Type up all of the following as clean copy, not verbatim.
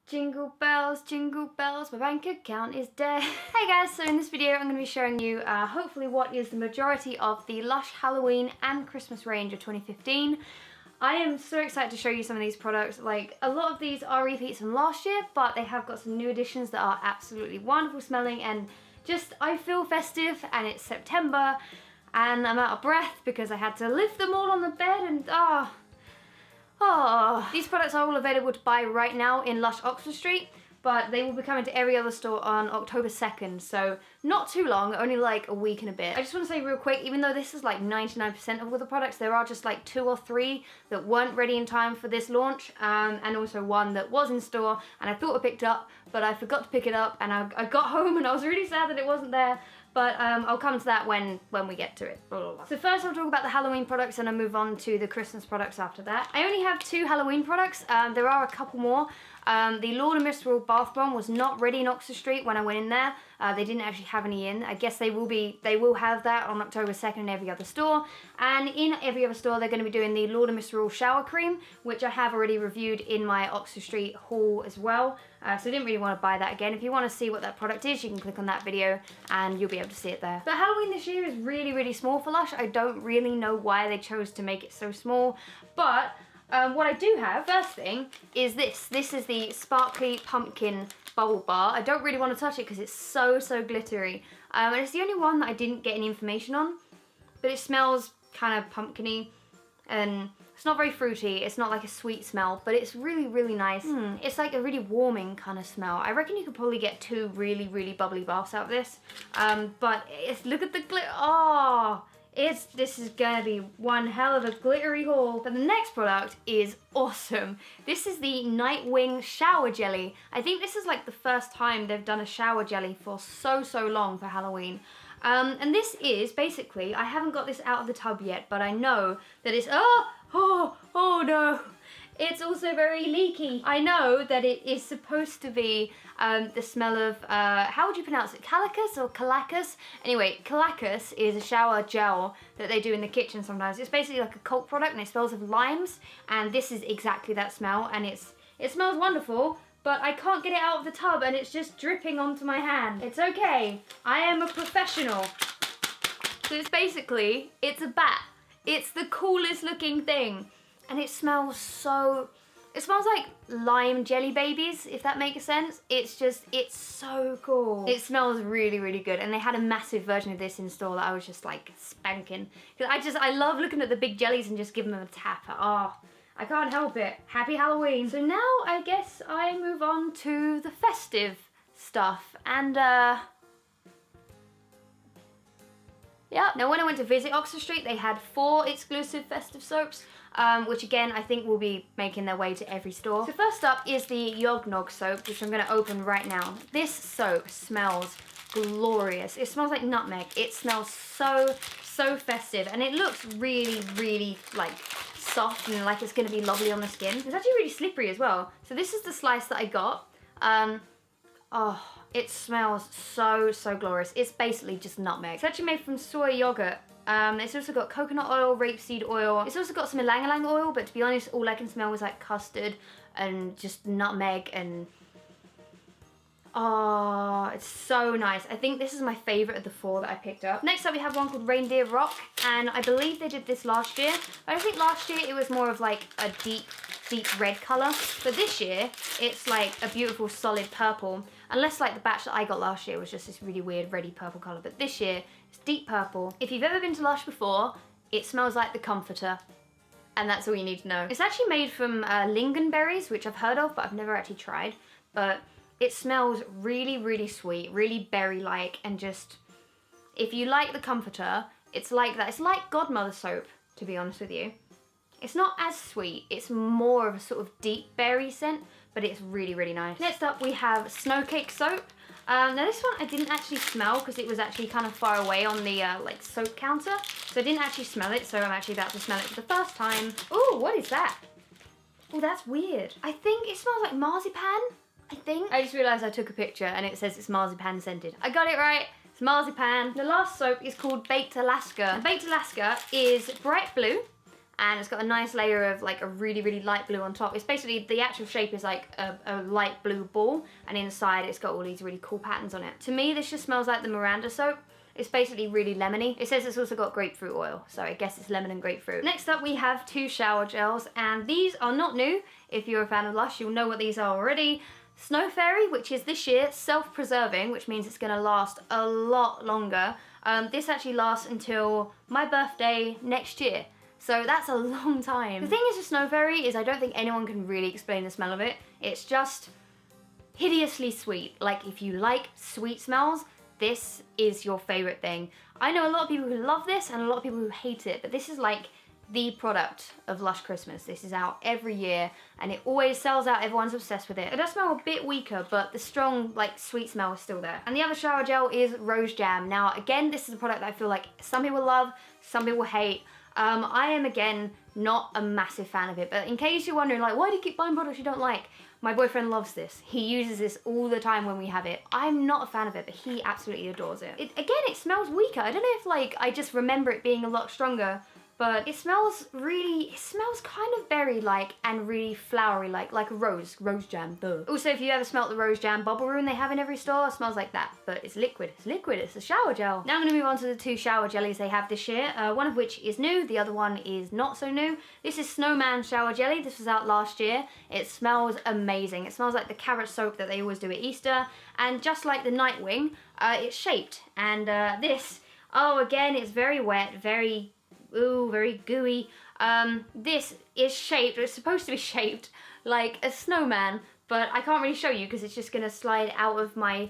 Jingle bells, my bank account is dead. Hey guys, so in this video I'm going to be showing you hopefully what is the majority of the Lush Halloween and Christmas range of 2015. I am so excited to show you some of these products. Like, a lot of these are repeats from last year, but they have got some new additions that are absolutely wonderful smelling, and just, I feel festive, and it's September, and I'm out of breath because I had to lift them all on the bed, and these products are all available to buy right now in Lush Oxford Street, but they will be coming to every other store on October 2nd, so not too long, only like a week and a bit. I just want to say real quick, even though this is like 99% of all the products, there are just like 2 or 3 that weren't ready in time for this launch, and also one that was in store, and I thought I picked up, but I forgot to pick it up, and I got home and I was really sad that it wasn't there. But I'll come to that when we get to it. Blah, blah, blah. So first I'll talk about the Halloween products and I'll move on to the Christmas products after that. I only have 2 Halloween products. There are a couple more. The Lord and Mistral Bath Bomb was not ready in Oxford Street when I went in there. They didn't actually have any in. I guess they will have that on October 2nd in every other store. And in every other store they're going to be doing the Lord and Mistral Shower Cream, which I have already reviewed in my Oxford Street haul as well. So I didn't really want to buy that again. If you want to see what that product is, you can click on that video and you'll be able to see it there. But Halloween this year is really, really small for Lush. I don't really know why they chose to make it so small, but what I do have, first thing, is this. This is the Sparkly Pumpkin Bubble Bar. I don't really want to touch it because it's so glittery. And it's the only one that I didn't get any information on, but it smells kind of pumpkin-y, and it's not very fruity. It's not like a sweet smell, but it's really nice. It's like a really warming kind of smell. I reckon you could probably get 2 really bubbly baths out of this. But look at the glitter. Oh, this is gonna be one hell of a glittery haul. But the next product is awesome. This is the Nightwing Shower Jelly. I think this is like the first time they've done a shower jelly for so long for Halloween. And this is basically, I haven't got this out of the tub yet, but I know that it's, oh no. It's also very leaky. I know that it is supposed to be the smell of, how would you pronounce it? Calicus or Calacus? Anyway, Calacus is a shower gel that they do in the kitchen sometimes. It's basically like a cult product and it smells of limes, and this is exactly that smell, and it smells wonderful, but I can't get it out of the tub and it's just dripping onto my hand. It's okay, I am a professional. So it's a bat. It's the coolest looking thing. And it smells like lime jelly babies, if that makes sense. It's so cool. It smells really good. And they had a massive version of this in store that I was just like spanking. Because I love looking at the big jellies and just giving them a tap. I can't help it. Happy Halloween. So now I guess I move on to the festive stuff. And yeah. Now when I went to visit Oxford Street, they had 4 exclusive festive soaps, which again I think will be making their way to every store. So first up is the Yognog soap, which I'm going to open right now. This soap smells glorious. It smells like nutmeg. It smells so festive, and it looks really like soft and like it's going to be lovely on the skin. It's actually really slippery as well. So this is the slice that I got. Oh, it smells so glorious. It's basically just nutmeg. It's actually made from soy yogurt. It's also got coconut oil, rapeseed oil. It's also got some ylang-ylang oil, but to be honest, all I can smell was like custard and just nutmeg, and oh, it's so nice. I think this is my favorite of the 4 that I picked up. Next up we have one called Reindeer Rock, and I believe they did this last year. But I think last year it was more of like a deep red color, but this year it's like a beautiful solid purple, unless like the batch that I got last year was just this really weird reddy purple color, but this year it's deep purple. If you've ever been to Lush before, it smells like the comforter, and that's all you need to know. It's actually made from lingonberries, which I've heard of but I've never actually tried, but it smells really sweet, really berry-like, and just, if you like the comforter, it's like that. It's like Godmother soap, to be honest with you. It's not as sweet, it's more of a sort of deep berry scent, but it's really nice. Next up we have Snow Cake soap. Now this one I didn't actually smell because it was actually kind of far away on the like soap counter, so I didn't actually smell it, so I'm actually about to smell it for the first time. Ooh, what is that? Oh, that's weird. I think it smells like marzipan, I think. I just realised I took a picture and it says it's marzipan scented. I got it right. It's marzipan. The last soap is called Baked Alaska. And Baked Alaska is bright blue, and it's got a nice layer of like a really, really light blue on top. It's basically, the actual shape is like a light blue ball, and inside it's got all these really cool patterns on it. To me, this just smells like the Miranda soap. It's basically really lemony. It says it's also got grapefruit oil, so I guess it's lemon and grapefruit. Next up, we have 2 shower gels, and these are not new. If you're a fan of Lush, you'll know what these are already. Snow Fairy, which is this year self-preserving, which means it's gonna last a lot longer. This actually lasts until my birthday next year. So that's a long time. The thing is with Snow Fairy is I don't think anyone can really explain the smell of it. It's just hideously sweet. Like, if you like sweet smells, this is your favorite thing. I know a lot of people who love this and a lot of people who hate it, but this is like the product of Lush Christmas. This is out every year and it always sells out. Everyone's obsessed with it. It does smell a bit weaker, but the strong, like, sweet smell is still there. And the other shower gel is Rose Jam. Now, again, this is a product that I feel like some people love, some people hate. I am, again, not a massive fan of it, but in case you're wondering, like, why do you keep buying products you don't like? My boyfriend loves this. He uses this all the time when we have it. I'm not a fan of it, but he absolutely adores it. Again, it smells weaker. I don't know if, like, I just remember it being a lot stronger, but it smells kind of berry-like and really flowery-like a rose jam, duh. Also, if you ever smelt the rose jam bubble room they have in every store, it smells like that, but it's liquid. It's liquid, it's a shower gel. Now I'm gonna move on to the 2 shower jellies they have this year, one of which is new, the other one is not so new. This is Snowman Shower Jelly. This was out last year. It smells amazing. It smells like the carrot soap that they always do at Easter, and just like the Nightwing, it's shaped, and this, oh, again, it's very wet, very gooey. This is shaped, it's supposed to be shaped like a snowman, but I can't really show you because it's just gonna slide out of my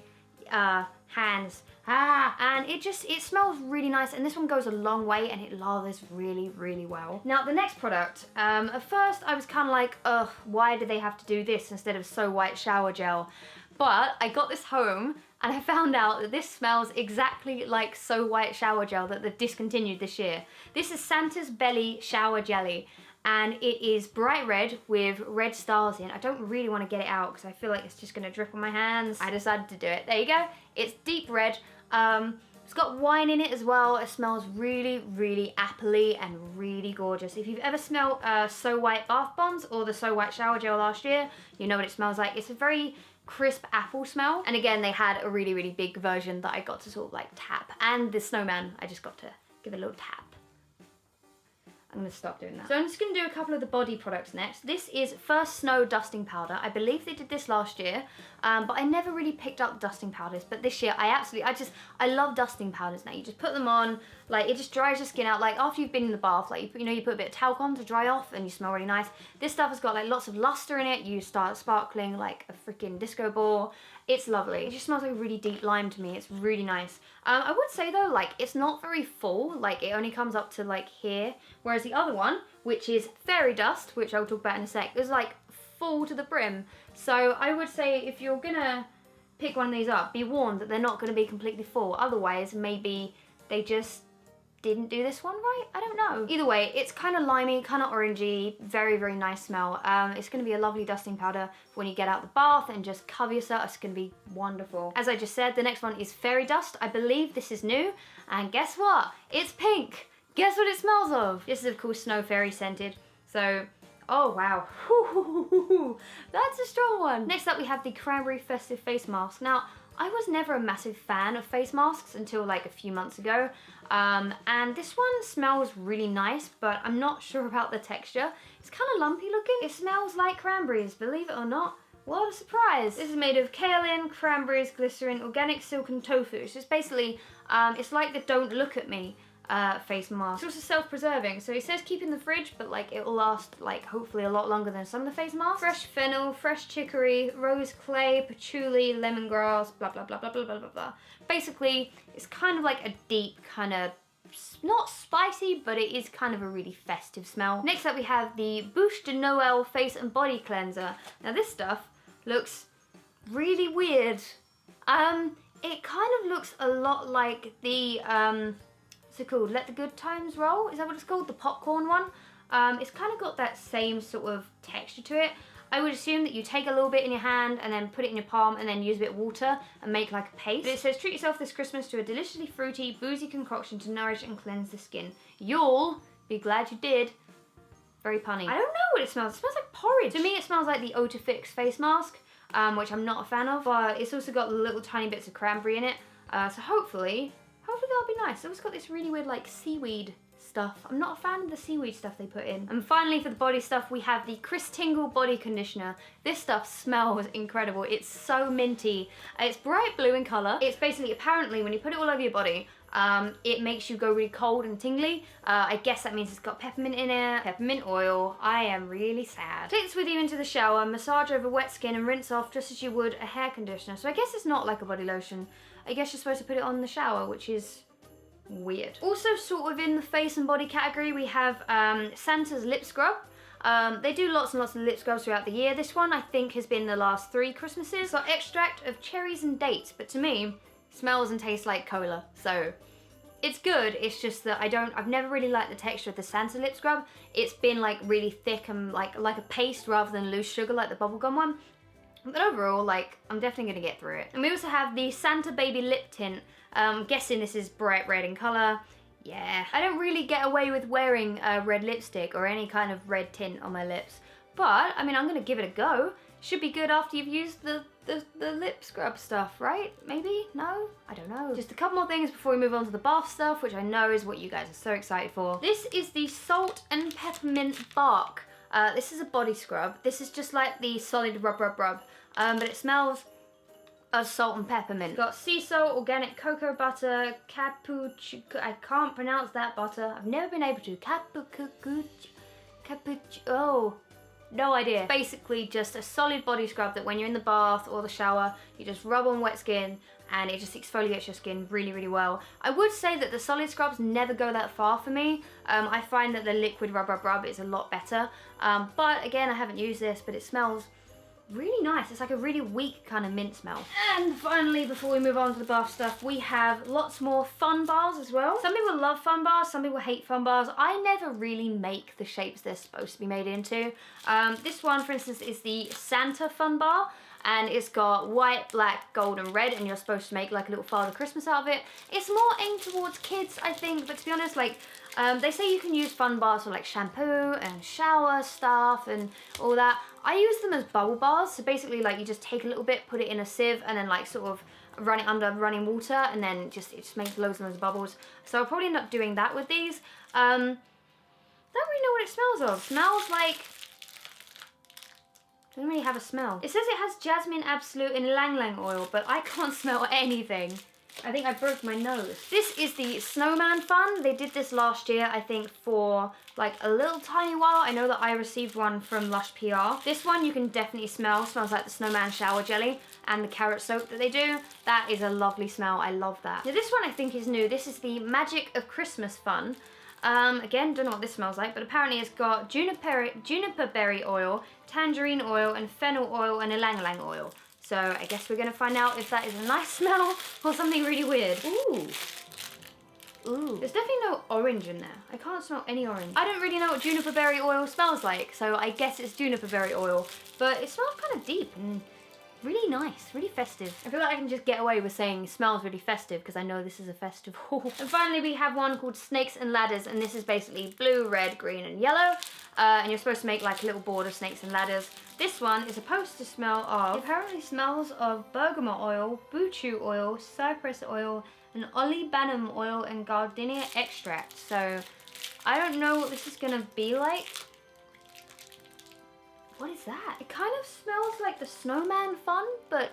hands. And it smells really nice, and this one goes a long way and it lathers really, really well. Now the next product, at first I was kind of like, ugh, why do they have to do this instead of So White shower gel? But I got this home and I found out that this smells exactly like So White shower gel that they've discontinued this year. This is Santa's Belly Shower Jelly, and it is bright red with red stars in. I don't really want to get it out because I feel like it's just going to drip on my hands. I decided to do it. There you go. It's deep red. It's got wine in it as well. It smells really, really appley and really gorgeous. If you've ever smelled So White bath bombs or the So White shower gel last year, you know what it smells like. It's a very crisp apple smell, and again they had a really, really big version that I got to sort of like tap, and the snowman I just got to give a little tap. I'm gonna stop doing that. So I'm just gonna do a couple of the body products next. This is First Snow Dusting Powder. I believe they did this last year, but I never really picked up dusting powders. But this year I love dusting powders now. You just put them on, like it just dries your skin out. Like after you've been in the bath, like you put a bit of talc on to dry off and you smell really nice. This stuff has got like lots of luster in it. You start sparkling like a freaking disco ball. It's lovely. It just smells like a really deep lime to me. It's really nice. I would say though, like it's not very full. Like it only comes up to like here. Whereas the other one, which is Fairy Dust, which I'll talk about in a sec, is like full to the brim. So I would say if you're gonna pick one of these up, be warned that they're not gonna be completely full. Otherwise, maybe they just didn't do this one right? I don't know. Either way, it's kind of limey, kind of orangey, very, very nice smell. It's going to be a lovely dusting powder for when you get out the bath and just cover yourself. It's going to be wonderful. As I just said, the next one is Fairy Dust. I believe this is new, and guess what? It's pink. Guess what it smells of? This is of course Snow Fairy scented. So, oh wow, that's a strong one. Next up we have the Cranberry Festive Face Mask. Now, I was never a massive fan of face masks until like a few months ago, and this one smells really nice, but I'm not sure about the texture. It's kind of lumpy looking. It smells like cranberries, believe it or not. What a surprise. This is made of kaolin, cranberries, glycerin, organic silk and tofu. So it's basically, it's like the Don't Look at Me face mask. It's also self-preserving, so it says keep in the fridge, but like it will last like hopefully a lot longer than some of the face masks. Fresh fennel, fresh chicory, rose clay, patchouli, lemongrass, blah blah blah blah blah blah blah blah. Basically, it's kind of like a deep kind of, not spicy, but it is kind of a really festive smell. Next up we have the Bouche de Noël Face and Body Cleanser. Now this stuff looks really weird. It kind of looks a lot like the what's it called? Let the Good Times Roll? Is that what it's called? The popcorn one? It's kind of got that same sort of texture to it. I would assume that you take a little bit in your hand and then put it in your palm and then use a bit of water and make like a paste. But it says treat yourself this Christmas to a deliciously fruity, boozy concoction to nourish and cleanse the skin. You'll be glad you did. very punny. I don't know what it smells. It smells like porridge. To me, it smells like the Eau to Fix face mask, which I'm not a fan of, but it's also got little tiny bits of cranberry in it. So hopefully that'll be nice. It's also got this really weird like seaweed stuff. I'm not a fan of the seaweed stuff they put in. And finally for the body stuff, we have the Chris Tingle body conditioner. This stuff smells incredible. It's so minty. It's bright blue in color. It's basically, apparently, when you put it all over your body, it makes you go really cold and tingly. I guess that means it's got peppermint in it, peppermint oil. I am really sad. Take this with you into the shower, massage over wet skin and rinse off just as you would a hair conditioner. So I guess it's not like a body lotion. I guess you're supposed to put it on in the shower, which is weird. Also sort of in the face and body category, we have Santa's lip scrub. They do lots and lots of lip scrubs throughout the year. This one I think has been the last 3 Christmases. It's got extract of cherries and dates, but to me, smells and tastes like cola. So it's good, it's just that I've never really liked the texture of the Santa lip scrub. It's been like really thick and like a paste rather than loose sugar like the bubblegum one. But overall, like, I'm definitely gonna get through it. And we also have the Santa Baby Lip Tint. I'm guessing this is bright red in color. Yeah, I don't really get away with wearing red lipstick or any kind of red tint on my lips. But, I mean, I'm gonna give it a go. Should be good after you've used the lip scrub stuff, right? Maybe? No? I don't know. Just a couple more things before we move on to the bath stuff, which I know is what you guys are so excited for. This is the Salt and Peppermint Bark. This is a body scrub. This is just like the solid rub, but it smells of salt and peppermint. It's got sea salt, organic cocoa butter, I can't pronounce that butter. I've never been able to. Oh, no idea. Basically just a solid body scrub that when you're in the bath or the shower, you just rub on wet skin and it just exfoliates your skin really, really well. I would say that the solid scrubs never go that far for me. I find that the liquid rub is a lot better. But again, I haven't used this, but it smells really nice. It's like a really weak kind of mint smell. And finally, before we move on to the bath stuff, we have lots more fun bars as well. Some people love fun bars, some people hate fun bars. I never really make the shapes they're supposed to be made into. This one, for instance, is the Santa fun bar. And it's got white, black, gold, and red, and you're supposed to make like a little Father Christmas out of it. It's more aimed towards kids, I think, but to be honest, like, they say you can use fun bars for like shampoo and shower stuff and all that. I use them as bubble bars, so basically like you just take a little bit, put it in a sieve, and then like sort of run it under running water, and then it just makes loads and loads of bubbles. So I'll probably end up doing that with these. Don't really know what it smells of. Smells like, doesn't really have a smell. It says it has jasmine absolute and ylang ylang oil, but I can't smell anything. I think I broke my nose. This is the Snowman Fun. They did this last year, I think, for like a little tiny while. I know that I received one from Lush PR. This one you can definitely smell. Smells like the Snowman shower jelly and the carrot soap that they do. That is a lovely smell. I love that. Now this one I think is new. This is the Magic of Christmas Fun. Again, don't know what this smells like, but apparently it's got juniper berry oil, tangerine oil, and fennel oil, and ylang ylang oil. So I guess we're gonna find out if that is a nice smell or something really weird. Ooh. Ooh. There's definitely no orange in there. I can't smell any orange. I don't really know what juniper berry oil smells like, so I guess it's juniper berry oil. But it smells kind of deep and really nice, really festive. I feel like I can just get away with saying smells really festive because I know this is a festive haul. And finally we have one called Snakes and Ladders, and this is basically blue, red, green, and yellow. And you're supposed to make like a little board of snakes and ladders. This one is supposed to smell of, it apparently smells of bergamot oil, buchu oil, cypress oil, and olibanum oil, and gardenia extract. So I don't know what this is gonna be like. What is that? It kind of smells like the Snowman Fun, but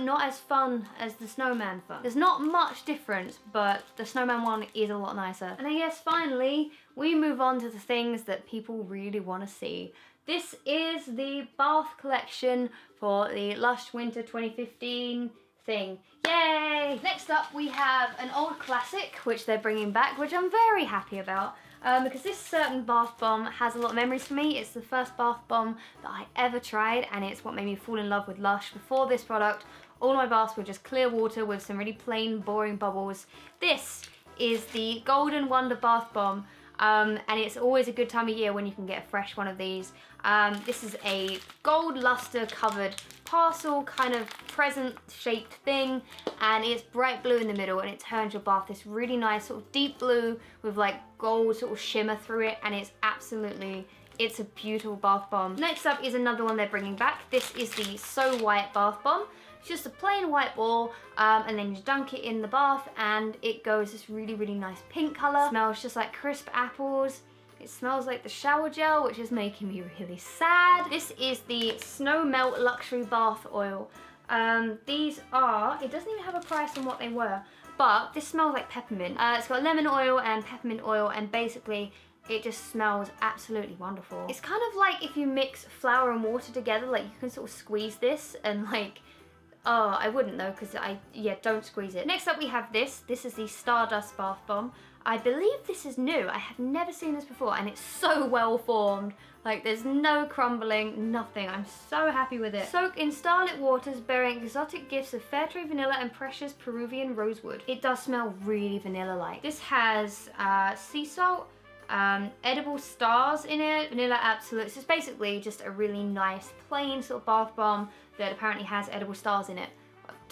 not as fun as the Snowman Fun. There's not much difference, but the Snowman one is a lot nicer. And I guess finally, we move on to the things that people really want to see. This is the bath collection for the Lush Winter 2015 thing. Yay! Next up, we have an old classic, which they're bringing back, which I'm very happy about. Because this certain bath bomb has a lot of memories for me. It's the first bath bomb that I ever tried, and it's what made me fall in love with Lush. Before this product, all my baths were just clear water with some really plain, boring bubbles. This is the Golden Wonder Bath Bomb, and it's always a good time of year when you can get a fresh one of these. This is a gold luster covered tassel kind of present shaped thing, and it's bright blue in the middle, and it turns your bath this really nice sort of deep blue with like gold sort of shimmer through it, and it's a beautiful bath bomb. Next up is another one they're bringing back. This is the So White bath bomb. It's just a plain white ball, and then you dunk it in the bath, and it goes this really, really nice pink color. Smells just like crisp apples. It smells like the shower gel, which is making me really sad. This is the Snow Melt Luxury Bath Oil. These are, it doesn't even have a price on what they were, but this smells like peppermint. It's got lemon oil and peppermint oil, and basically it just smells absolutely wonderful. It's kind of like if you mix flour and water together, like you can sort of squeeze this and like, oh, I wouldn't though, because don't squeeze it. Next up we have this. This is the Stardust Bath Bomb. I believe this is new. I have never seen this before, and it's so well formed. Like, there's no crumbling, nothing. I'm so happy with it. Soak in starlit waters bearing exotic gifts of fair trade vanilla and precious Peruvian rosewood. It does smell really vanilla-like. This has sea salt, edible stars in it, vanilla absolutes. It's basically just a really nice, plain sort of bath bomb that apparently has edible stars in it.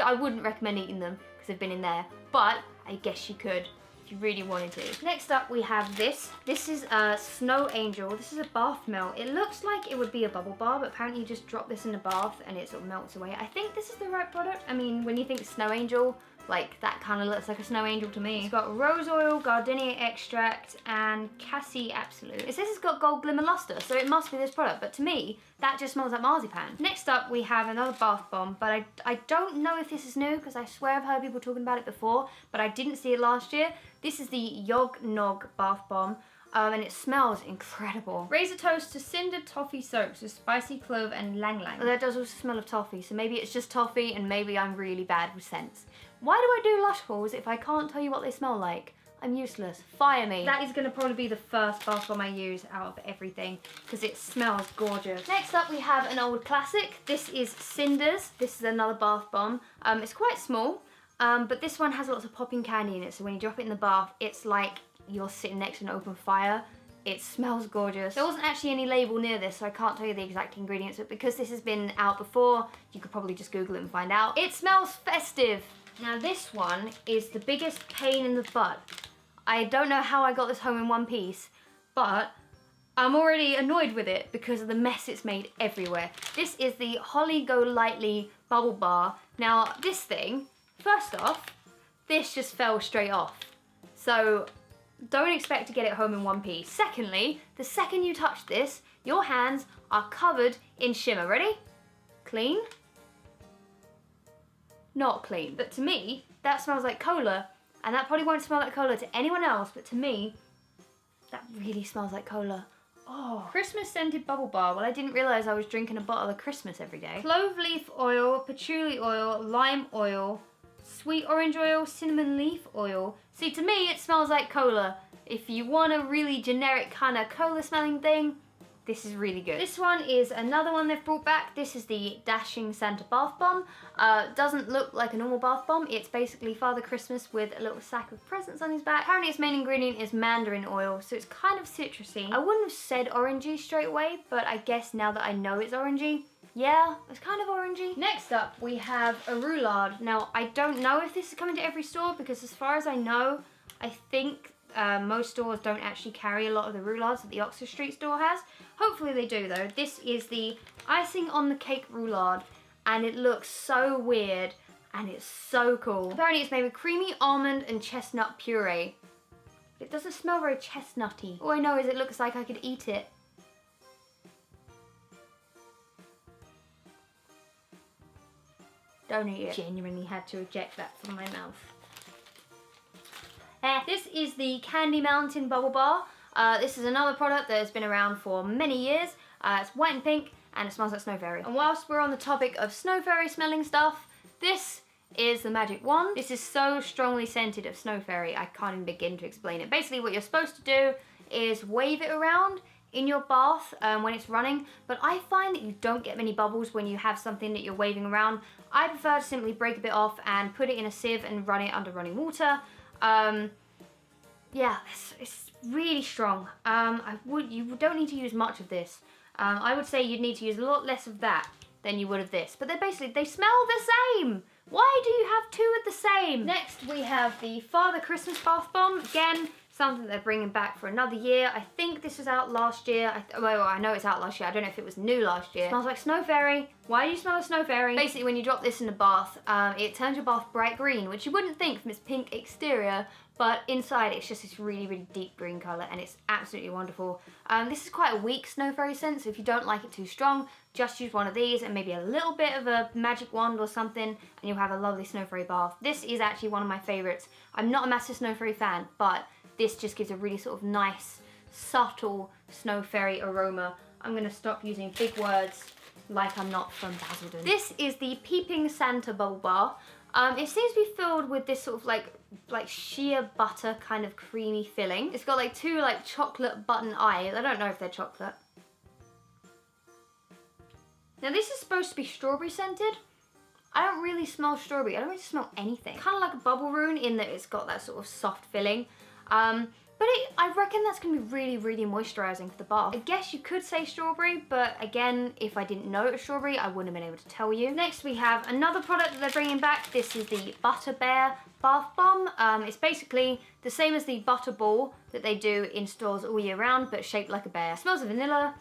I wouldn't recommend eating them because they've been in there, but I guess you could. You really wanted to. Next up we have this. This is a Snow Angel. This is a bath melt. It looks like it would be a bubble bar, but apparently you just drop this in the bath and it sort of melts away. I think this is the right product. I mean, when you think Snow Angel, like that kind of looks like a snow angel to me. It's got rose oil, gardenia extract, and cassie absolute. It says it's got gold glimmer luster, so it must be this product, but to me, that just smells like marzipan. Next up, we have another bath bomb, but I don't know if this is new, because I swear I've heard people talking about it before, but I didn't see it last year. This is the Yog Nog bath bomb, and it smells incredible. Raise a toast to cindered toffee soaks with spicy clove and lang lang. Well, that does also smell of toffee, so maybe it's just toffee, and maybe I'm really bad with scents. Why do I do Lush hauls if I can't tell you what they smell like? I'm useless. Fire me. That is going to probably be the first bath bomb I use out of everything because it smells gorgeous. Next up we have an old classic. This is Cinders. This is another bath bomb. It's quite small, but this one has lots of popping candy in it, so when you drop it in the bath, it's like you're sitting next to an open fire. It smells gorgeous. There wasn't actually any label near this, so I can't tell you the exact ingredients, but because this has been out before, you could probably just Google it and find out. It smells festive. Now this one is the biggest pain in the butt. I don't know how I got this home in one piece, but I'm already annoyed with it because of the mess it's made everywhere. This is the Holly Go Lightly Bubble Bar. Now this thing, first off, this just fell straight off. So don't expect to get it home in one piece. Secondly, the second you touch this, your hands are covered in shimmer. Ready? Clean? Not clean. But to me, that smells like cola, and that probably won't smell like cola to anyone else, but to me, that really smells like cola. Oh. Christmas scented bubble bar. Well, I didn't realise I was drinking a bottle of Christmas every day. Clove leaf oil, patchouli oil, lime oil, sweet orange oil, cinnamon leaf oil. See, to me, it smells like cola. If you want a really generic kind of cola smelling thing, this is really good. This one is another one they've brought back. This is the Dashing Santa Bath Bomb. Doesn't look like a normal bath bomb. It's basically Father Christmas with a little sack of presents on his back. Apparently its main ingredient is mandarin oil, so it's kind of citrusy. I wouldn't have said orangey straight away, but I guess now that I know it's orangey, yeah, it's kind of orangey. Next up, we have a roulade. Now, I don't know if this is coming to every store, because as far as I know, I think most stores don't actually carry a lot of the roulades that the Oxford Street store has. Hopefully they do though. This is the icing on the cake roulade, and it looks so weird and it's so cool. Apparently it's made with creamy almond and chestnut puree. It doesn't smell very chestnutty. All I know is it looks like I could eat it. Don't eat it. Genuinely had to eject that from my mouth. This is the Candy Mountain Bubble Bar. This is another product that has been around for many years. It's white and pink, and it smells like Snow Fairy. And whilst we're on the topic of Snow Fairy smelling stuff, this is the magic wand. This is so strongly scented of Snow Fairy, I can't even begin to explain it. Basically what you're supposed to do is wave it around in your bath when it's running, but I find that you don't get many bubbles when you have something that you're waving around. I prefer to simply break a bit off and put it in a sieve and run it under running water. Yeah, it's really strong. You don't need to use much of this. I would say you'd need to use a lot less of that than you would of this. But they smell the same. Why do you have two of the same? Next we have the Father Christmas Bath Bomb. Again, something they're bringing back for another year. I think this was out last year. Well, I know it's out last year. I don't know if it was new last year. It smells like Snow Fairy. Why do you smell a Snow Fairy? Basically, when you drop this in a bath, it turns your bath bright green, which you wouldn't think from its pink exterior, but inside it's just this really, really deep green colour, and it's absolutely wonderful. This is quite a weak Snow Fairy scent, so if you don't like it too strong, just use one of these and maybe a little bit of a magic wand or something, and you'll have a lovely Snow Fairy bath. This is actually one of my favourites. I'm not a massive Snow Fairy fan, but this just gives a really sort of nice, subtle Snow Fairy aroma. I'm going to stop using big words like I'm not from Basildon. This is the Peeping Santa Bubble Bar. It seems to be filled with this sort of like sheer butter kind of creamy filling. It's got like two like chocolate button eyes. I don't know if they're chocolate. Now this is supposed to be strawberry scented. I don't really smell strawberry. I don't really smell anything. Kind of like a bubble rune in that it's got that sort of soft filling. But I reckon that's going to be really, really moisturising for the bath. I guess you could say strawberry, but again, if I didn't know it was strawberry, I wouldn't have been able to tell you. Next, we have another product that they're bringing back. This is the Butter Bear Bath Bomb. It's basically the same as the Butter Ball that they do in stores all year round, but shaped like a bear. It smells of vanilla,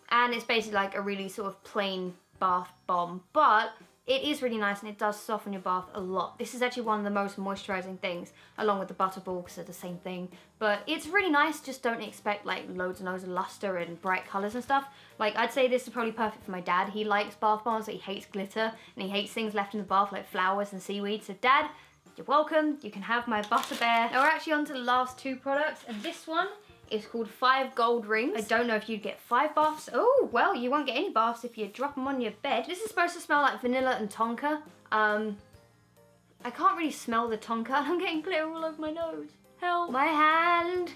and it's basically like a really sort of plain bath bomb, but it is really nice and it does soften your bath a lot. This is actually one of the most moisturising things, along with the Butterball, because they're the same thing. But it's really nice, just don't expect like loads and loads of luster and bright colours and stuff. Like, I'd say this is probably perfect for my dad. He likes bath bombs, but he hates glitter, and he hates things left in the bath like flowers and seaweed. So Dad, you're welcome. You can have my Butter Bear. Now we're actually on to the last two products, and this one is called 5 Gold Rings. I don't know if you'd get 5 baths. Oh, well, you won't get any baths if you drop them on your bed. This is supposed to smell like vanilla and tonka. I can't really smell the tonka. I'm getting glitter all over my nose. Help. My hand.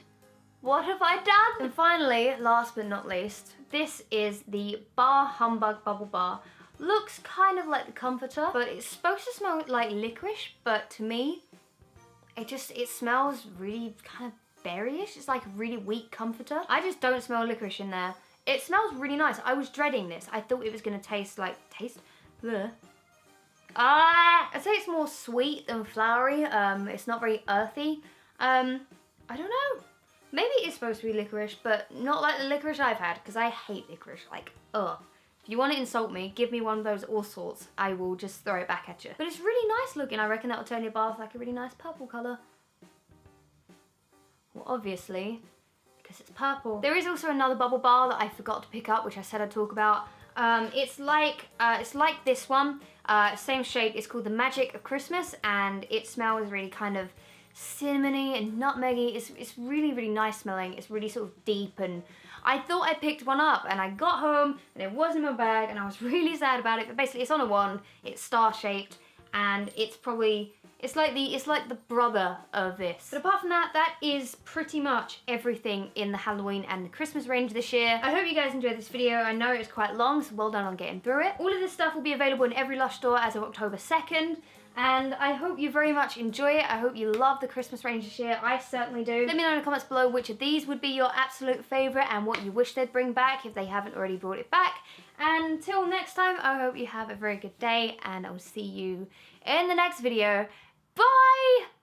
What have I done? And finally, last but not least, this is the Bar Humbug Bubble Bar. Looks kind of like the Comforter, but it's supposed to smell like licorice, but to me, it smells really kind of berryish. It's like a really weak Comforter. I just don't smell licorice in there. It smells really nice. I was dreading this. I thought it was gonna taste. Bleh. I'd say it's more sweet than flowery. It's not very earthy. I don't know. Maybe it's supposed to be licorice, but not like the licorice I've had, because I hate licorice. Like, ugh. If you want to insult me, give me one of those all sorts. I will just throw it back at you. But it's really nice looking. I reckon that'll turn your bath like a really nice purple colour. Well, obviously, because it's purple. There is also another bubble bar that I forgot to pick up, which I said I'd talk about. It's like this one, same shape. It's called the Magic of Christmas, and it smells really kind of cinnamony and nutmeggy. It's really, really nice smelling. It's really sort of deep, and I thought I picked one up, and I got home, and it was in my bag, and I was really sad about it. But basically, it's on a wand. It's star-shaped, and it's like the brother of this. But apart from that, that is pretty much everything in the Halloween and the Christmas range this year. I hope you guys enjoyed this video. I know it's quite long, so well done on getting through it. All of this stuff will be available in every Lush store as of October 2nd. And I hope you very much enjoy it. I hope you love the Christmas range this year. I certainly do. Let me know in the comments below which of these would be your absolute favourite and what you wish they'd bring back if they haven't already brought it back. And until next time, I hope you have a very good day, and I'll see you in the next video. Bye!